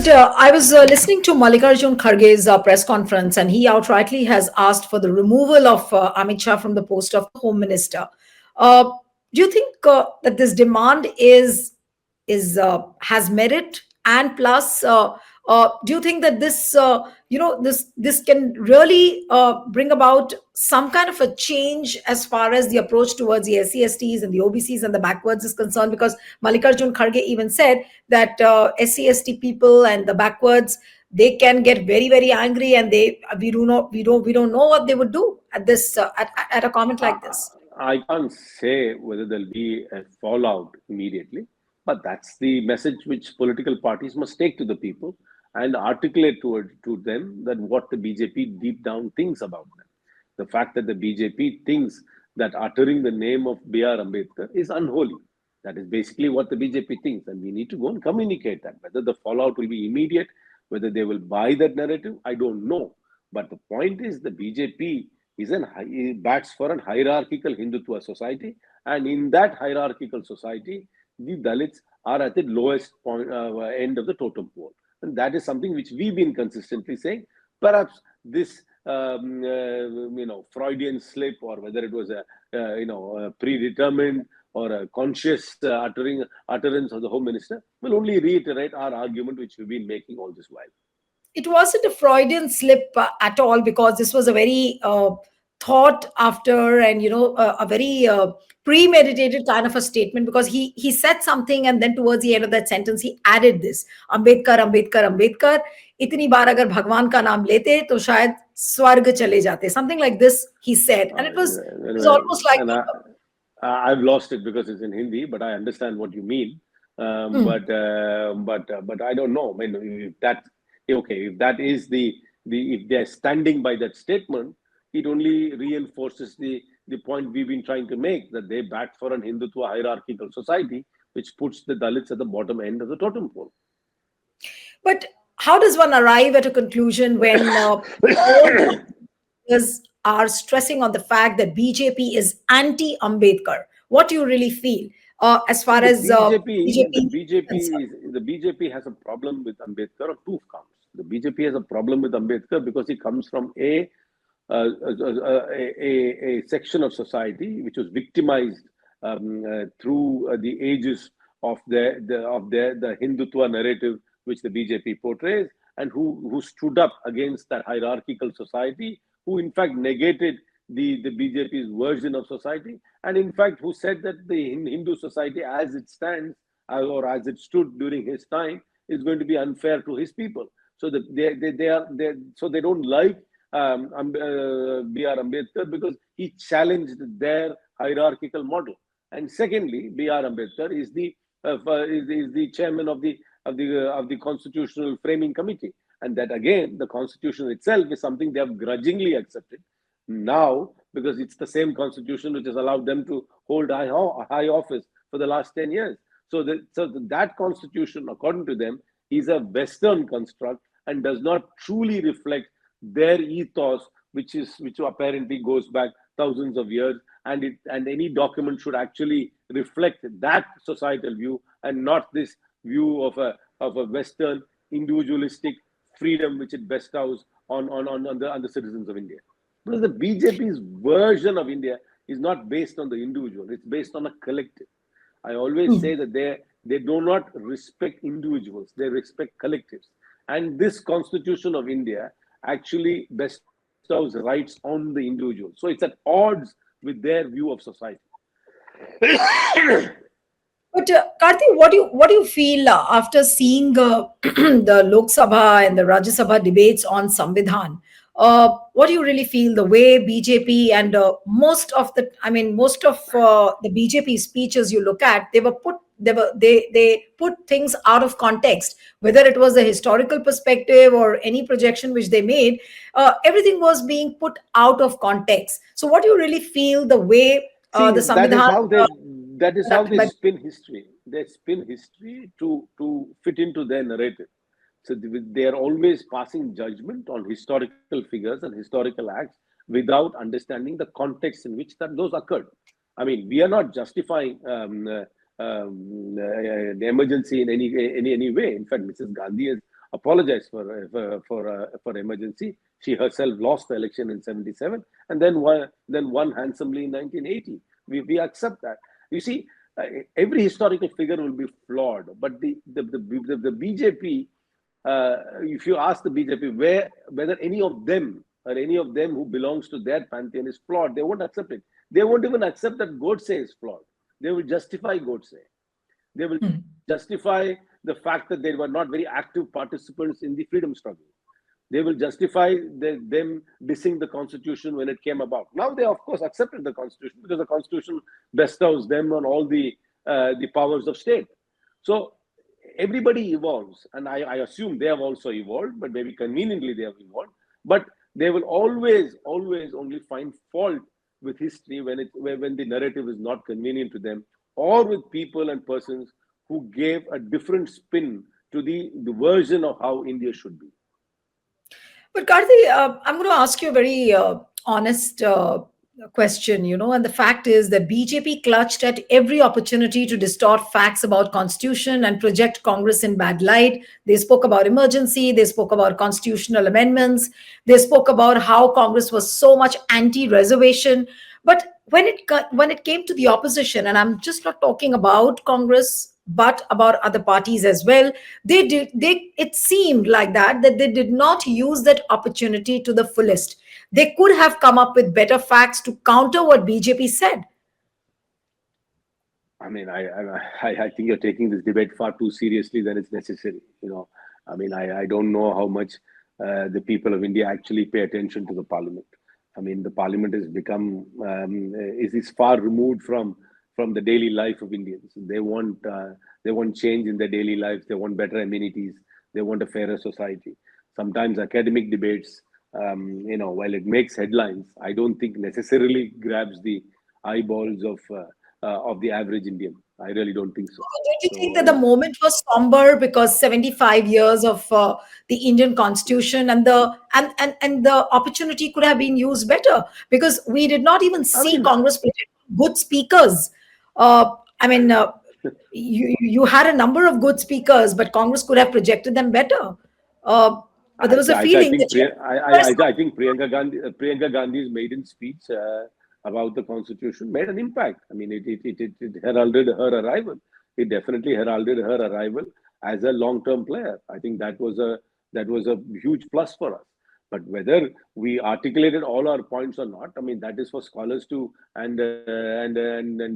But I was listening to Mallikarjun Kharge's press conference, and he outrightly has asked for the removal of Amit Shah from the post of the Home Minister. Uh, do you think that this demand is has merit? And plus, do you think that this can really bring about some kind of a change as far as the approach towards the SC/STs and the OBCs and the backwards is concerned? Because Mallikarjun Kharge even said that SC/ST people and the backwards, they can get very very angry, and we don't know what they would do at this at a comment I, like this. I can't say whether there'll be a fallout immediately, but that's the message which political parties must take to the people and articulate to them that what the BJP deep down thinks about them. The fact that the BJP thinks that uttering the name of BR Ambedkar is unholy. That is basically what the BJP thinks, and we need to go and communicate that. Whether the fallout will be immediate, whether they will buy that narrative, I don't know. But the point is, the BJP bats for an hierarchical Hindutva society, and in that hierarchical society, the Dalits are at the lowest point, end of the totem pole, and that is something which we've been consistently saying. Perhaps this Freudian slip, or whether it was a predetermined or a conscious utterance of the Home Minister, will only reiterate our argument which we've been making all this while. It wasn't a Freudian slip at all, because this was a very thought after, and a very premeditated kind of a statement, because he said something, and then towards the end of that sentence he added this: Ambedkar, Ambedkar, Ambedkar, itni baar agar bhagwan ka naam lete to shayad swarg chale jate, something like this he said. And it was almost like And I've lost it because it's in Hindi, but I understand what you mean. hmm. But I don't know. I mean, if that okay, if that is the if they're standing by that statement, it only reinforces the point we've been trying to make, that they bat for an Hindutva hierarchical society, which puts the Dalits at the bottom end of the totem pole. But how does one arrive at a conclusion when all the leaders are stressing on the fact that BJP is anti-Ambedkar? What do you really feel as See, far as BJP is concerned? The BJP has a problem with Ambedkar on two counts. The BJP has a problem with Ambedkar because he comes from a section of society which was victimized through the ages of the Hindutva narrative which the BJP portrays, and who stood up against that hierarchical society, who in fact negated the BJP's version of society, and in fact who said that the Hindu society as it stands, or as it stood during his time, is going to be unfair to his people. So that they don't like BR Ambedkar because he challenged their hierarchical model. And secondly, BR Ambedkar is the chairman of the Constitutional Framing Committee, and that again, the Constitution itself is something they have grudgingly accepted now, because it's the same Constitution which has allowed them to hold high office for the last 10 years. So that Constitution, according to them, is a Western construct and does not truly reflect their ethos, which apparently goes back thousands of years, and any document should actually reflect that societal view and not this view of a Western individualistic freedom which it bestows on the citizens of India. Because the BJP's version of India is not based on the individual; it's based on a collective. I always say that they do not respect individuals; they respect collectives. And this Constitution of India actually bestows rights on the individual. So it's at odds with their view of society. But Karthi, what do you feel after seeing the Lok Sabha and the Rajya Sabha debates on Samvidhan? What do you really feel the way BJP and most of the BJP speeches you look at, they put things out of context, whether it was a historical perspective or any projection which they made, everything was being put out of context. So what do you really feel the way See, the Samvidhan that is how conducted they by spin history. They spin history to fit into their narrative. So they are always passing judgment on historical figures and historical acts without understanding the context in which those occurred. I mean, we are not justifying the emergency in any way. In fact, Mrs. Gandhi has apologize for emergency. She herself lost the election in 77 and then won handsomely in 1980. We accept that. You see, every historical figure will be flawed, but the BJP, if you ask the BJP whether any of them or any of them who belongs to their pantheon is flawed, they won't accept it. They won't even accept that Godse is flawed. They will justify Godse. They will justify the fact that they were not very active participants in the freedom struggle. They will justify them dissing the constitution when it came about. Now they, of course, accepted the constitution because the constitution bestows them on all the powers of state. So everybody evolves, and I assume they have also evolved, but maybe conveniently they have evolved. But they will always only find fault with history when the narrative is not convenient to them, or with people and persons who gave a different spin to the version of how India should be. But Karthi, I'm going to ask you a very honest question, and the fact is that BJP clutched at every opportunity to distort facts about constitution and project Congress in bad light. They spoke about emergency, they spoke about constitutional amendments, they spoke about how Congress was so much anti-reservation. But when it came to the opposition, and I'm just not talking about Congress but about other parties as well, it seemed like that they did not use that opportunity to the fullest. They could have come up with better facts to counter what BJP said. I mean, I think you're taking this debate far too seriously than it's necessary. I mean, I don't know how much the people of India actually pay attention to the parliament. I mean, the parliament has become is far removed from the daily life of Indians. They want change in their daily lives. They want better amenities. They want a fairer society. Sometimes academic debates, while it makes headlines, I don't think necessarily grabs the eyeballs of the average Indian. I really don't think so. Don't you think that the moment was somber because 75 years of the Indian Constitution and the opportunity could have been used better, because we did not even see Congress project good speakers. I mean, you had a number of good speakers, but Congress could have projected them better. But there was a feeling I think Priyanka Gandhi's maiden speech about the constitution made an impact. I mean, it heralded her arrival. It definitely heralded her arrival as a long-term player. I think that was a huge plus for us. But whether we articulated all our points or not, I mean, that is for scholars to and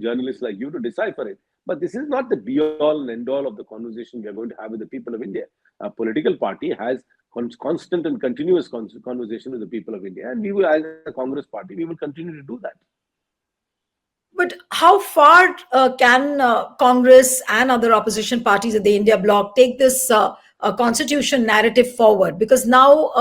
journalists like you to decipher it. But this is not the be-all and end-all of the conversation we are going to have with the people of India. A political party has constant and continuous conversation with the people of India, and we will, as a Congress party, we will continue to do that. But how far can Congress and other opposition parties of the India bloc take this constitution narrative forward? Because now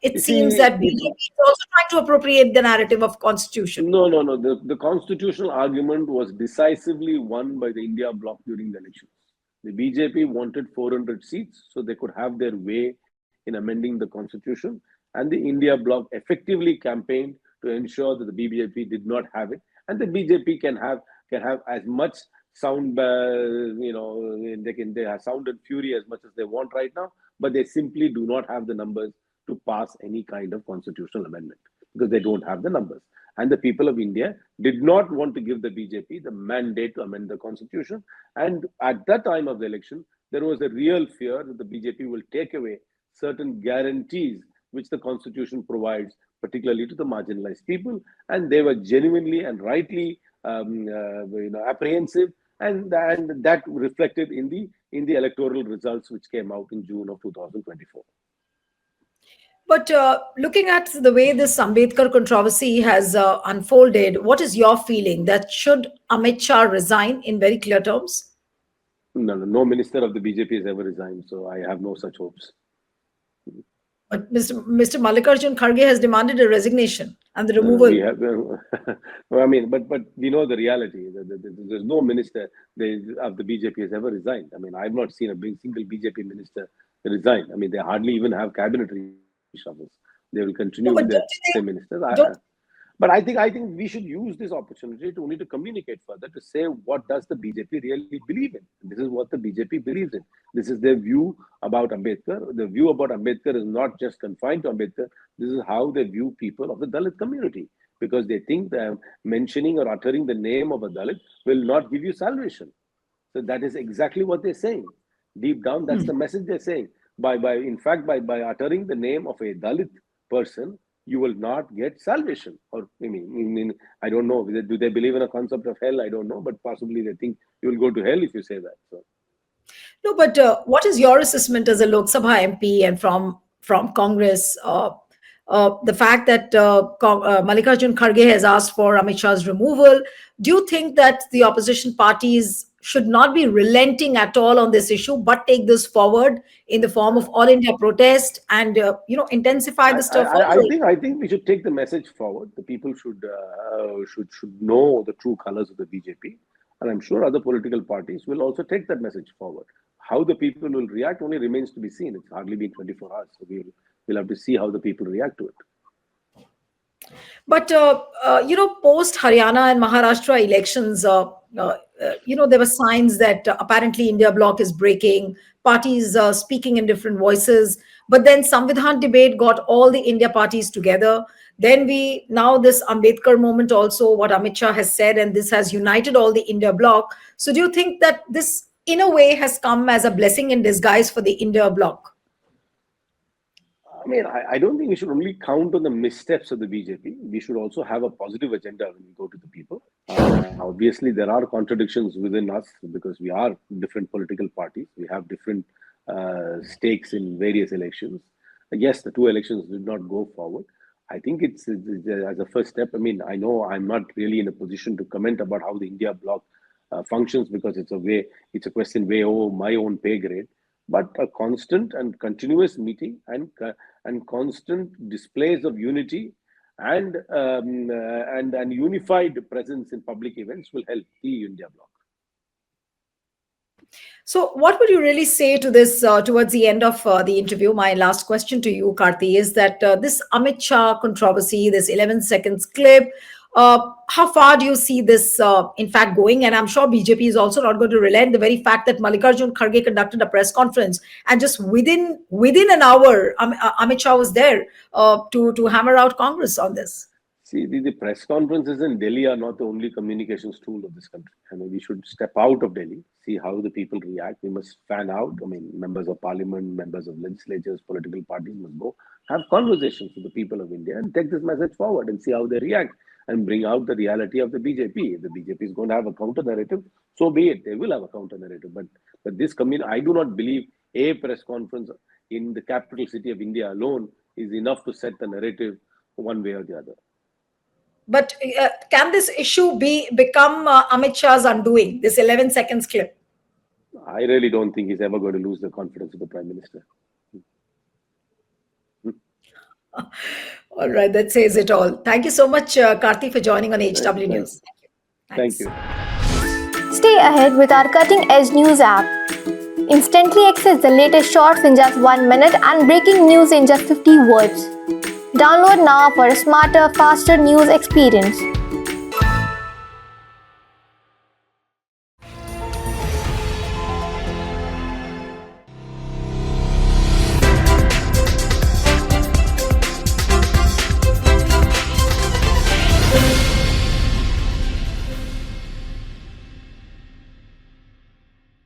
it seems that BJP is also trying to appropriate the narrative of constitution. No. The constitutional argument was decisively won by the India bloc during the elections. The BJP wanted 400 seats so they could have their way in amending the constitution, and the India bloc effectively campaigned to ensure that the BJP did not have it, and the BJP can have as much sound, they have sound and fury as much as they want right now, but they simply do not have the numbers to pass any kind of constitutional amendment because they don't have the numbers. And the people of India did not want to give the BJP the mandate to amend the constitution. And at that time of the election, there was a real fear that the BJP will take away certain guarantees which the constitution provides, particularly to the marginalized people. And they were genuinely and rightly apprehensive, and that reflected in the electoral results which came out in June of 2024. But looking at the way this Ambedkar controversy has unfolded, what is your feeling? That should Amit Shah resign in very clear terms? No minister of the BJP has ever resigned, so I have no such hopes. But Mr. Mallikarjun Kharge has demanded a resignation and the removal. But we know the reality. There's no minister of the BJP has ever resigned. I mean, I've not seen a single BJP minister resign. I mean, they hardly even have cabinet reshuffles. They will continue with the same ministers. But I think we should use this opportunity to only to communicate further, to say what does the BJP really believe in. This is what the BJP believes in. This is their view about Ambedkar. The view about Ambedkar is not just confined to Ambedkar. This is how they view people of the Dalit community, because they think that mentioning or uttering the name of a Dalit will not give you salvation. So that is exactly what they're saying. Deep down, that's the message they're saying. In fact, by uttering the name of a Dalit person, you will not get salvation. Or I don't know. Do they believe in a concept of hell? I don't know, but possibly they think you will go to hell if you say that. So No, but what is your assessment as a Lok Sabha MP and from Congress? The fact that Mallikarjun Kharge has asked for Amit Shah's removal. Do you think that the opposition parties should not be relenting at all on this issue, but take this forward in the form of all India protest and intensify the stir further? I think we should take the message forward. The people should know the true colors of the BJP, and I'm sure other political parties will also take that message forward. How the people will react only remains to be seen. It's hardly been 24 hours, so we'll have to see how the people react to it. But post Haryana and Maharashtra elections, there were signs that apparently India bloc is breaking, parties speaking in different voices. But then Samvidhan debate got all the India parties together. Then now this Ambedkar moment also, what Amit Shah has said, and this has united all the India bloc. So do you think that this, in a way, has come as a blessing in disguise for the India bloc? I don't think we should only count on the missteps of the BJP. We should also have a positive agenda when we go to the people. Obviously, there are contradictions within us because we are different political parties. We have different stakes in various elections. Yes, the two elections did not go forward. I think it's as a first step. I know I'm not really in a position to comment about how the India bloc functions, because it's a question way over my own pay grade. But a constant and continuous meeting and constant displays of unity and unified presence in public events will help the India bloc. So, what would you really say to this towards the end of the interview? My last question to you, Karti, is that this Amit Shah controversy, this 11 seconds clip, how far do you see this, in fact, going? And I'm sure BJP is also not going to relent. The very fact that Mallikarjun Kharge conducted a press conference and just within an hour, Amit Shah was there to hammer out Congress on this. See, the press conferences in Delhi are not the only communications tool of this country. We should step out of Delhi, see how the people react. We must fan out. Members of parliament, members of legislatures, political parties must go have conversations with the people of India and take this message forward and see how they react and bring out the reality of the BJP. If the BJP is going to have a counter narrative, so be it. They will have a counter narrative. But this I do not believe a press conference in the capital city of India alone is enough to set the narrative one way or the other. But can this issue become Amit Shah's undoing, this 11 seconds clip? I really don't think he's ever going to lose the confidence of the Prime Minister. All right, that says it all. Thank you so much, Karti, for joining on HW News. Thank you. Stay ahead with our Cutting Edge News app. Instantly access the latest shorts in just 1 minute and breaking news in just 50 words. Download now for a smarter, faster news experience.